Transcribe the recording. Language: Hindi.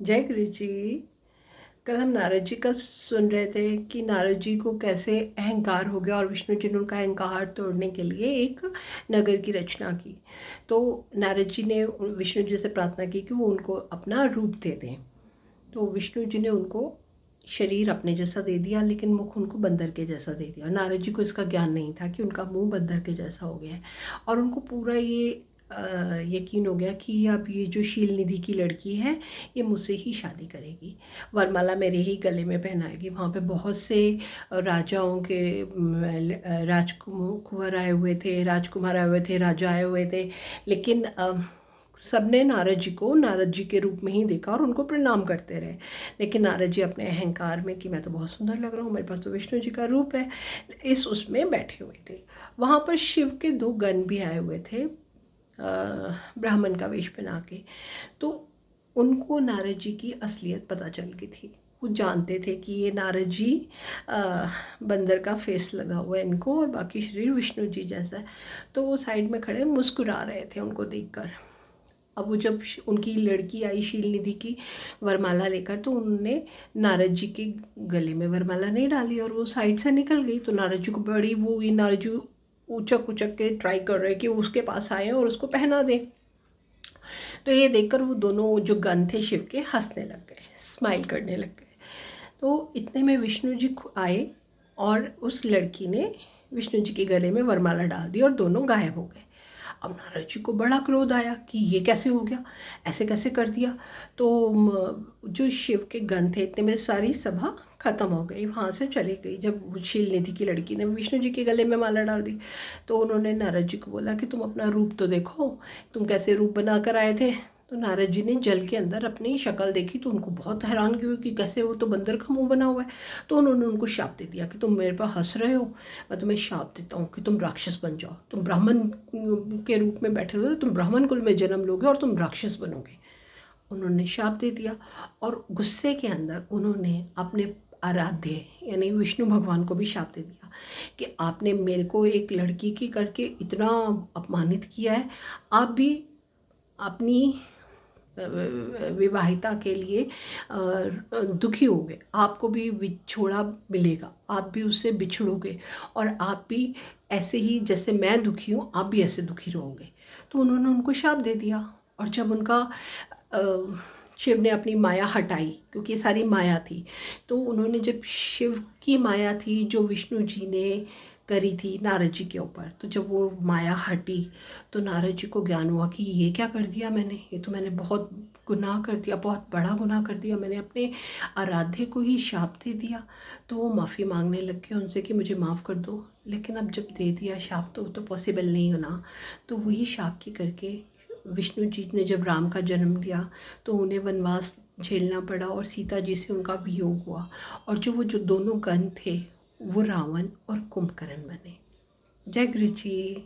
जय गुरु जी। कल हम नारद जी का सुन रहे थे कि नारद जी को कैसे अहंकार हो गया और विष्णु जी ने उनका अहंकार तोड़ने के लिए एक नगर की रचना की। तो नारद जी ने विष्णु जी से प्रार्थना की कि वो उनको अपना रूप दे दें। तो विष्णु जी ने उनको शरीर अपने जैसा दे दिया, लेकिन मुख उनको बंदर के जैसा दे दिया। नारद जी को इसका ज्ञान नहीं था कि उनका मुंह बंदर के जैसा हो गया है। और उनको पूरा ये यकीन हो गया कि अब ये जो शील निधि की लड़की है ये मुझसे ही शादी करेगी, वरमाला मेरे ही गले में पहनाएगी। वहाँ पे बहुत से राजाओं के राजकुमार आए हुए थे, राजकुमार आए हुए थे, राजा आए हुए थे। लेकिन सबने नारद जी के रूप में ही देखा और उनको प्रणाम करते रहे। लेकिन नारद जी अपने अहंकार में कि मैं तो बहुत सुंदर लग रहा हूँ, मेरे पास तो विष्णु जी का रूप है, इस उसमें बैठे हुए थे। वहाँ पर शिव के दो गण भी आए हुए थे, ब्राह्मण का वेश बना के। तो उनको नारद जी की असलियत पता चल गई थी। वो जानते थे कि ये नारद जी बंदर का फेस लगा हुआ है इनको और बाकी शरीर विष्णु जी जैसा है। तो वो साइड में खड़े मुस्कुरा रहे थे उनको देखकर। अब वो जब उनकी लड़की आई शील निधि की वरमाला लेकर, तो उन्होंने नारद जी के गले में वरमाला नहीं डाली और वो साइड से निकल गई। तो नारद जी को बड़ी वो हुई, नारद जी ऊचक उचक के ट्राई कर रहे कि वो उसके पास आए और उसको पहना दें। तो ये देखकर वो दोनों जो गण थे शिव के हंसने लग गए, स्माइल करने लग गए। तो इतने में विष्णु जी आए और उस लड़की ने विष्णु जी के गले में वरमाला डाल दी और दोनों गायब हो गए। अब नारद जी को बड़ा क्रोध आया कि ये कैसे हो गया, ऐसे कैसे कर दिया। तो जो शिव के गण थे, इतने में सारी सभा खत्म हो गई, वहाँ से चली गई। जब शील निधि की लड़की ने विष्णु जी के गले में माला डाल दी, तो उन्होंने नारद जी को बोला कि तुम अपना रूप तो देखो, तुम कैसे रूप बना कर आए थे। तो नारद जी ने जल के अंदर अपनी शक्ल देखी तो उनको बहुत हैरानगी हुई कि कैसे, वो तो बंदर का मुंह बना हुआ है। तो उन्होंने उनको शाप दे दिया कि तुम मेरे पर हंस रहे हो, मैं तुम्हें शाप देता हूँ कि तुम राक्षस बन जाओ। तुम ब्राह्मण के रूप में बैठे हुए हो, तुम ब्राह्मण कुल में जन्म लोगे और तुम राक्षस बनोगे। उन्होंने शाप दे दिया और गुस्से के अंदर उन्होंने अपने आराध्य यानी विष्णु भगवान को भी शाप दे दिया कि आपने मेरे को एक लड़की की करके इतना अपमानित किया है, आप भी अपनी विवाहिता के लिए दुखी होगे, आपको भी बिछोड़ा मिलेगा, आप भी उससे बिछड़ोगे और आप भी ऐसे ही जैसे मैं दुखी हूँ आप भी ऐसे दुखी रहोगे। तो उन्होंने उनको शाप दे दिया। और जब उनका शिव ने अपनी माया हटाई, क्योंकि ये सारी माया थी, तो उन्होंने जब शिव की माया थी जो विष्णु जी ने करी थी नारद जी के ऊपर, तो जब वो माया हटी तो नारद जी को ज्ञान हुआ कि ये क्या कर दिया मैंने, ये तो मैंने बहुत गुनाह कर दिया, बहुत बड़ा गुनाह कर दिया, मैंने अपने आराध्य को ही शाप दे दिया। तो वो माफ़ी मांगने लग गए उनसे कि मुझे माफ़ कर दो। लेकिन अब जब दे दिया शाप तो पॉसिबल नहीं होना। तो वही शाप की करके विष्णु जी ने जब राम का जन्म लिया तो उन्हें वनवास झेलना पड़ा और सीता जी से उनका वियोग हुआ। और जो दोनों गण थे वो रावण और कुंभकर्ण बने। जय गुरु जी।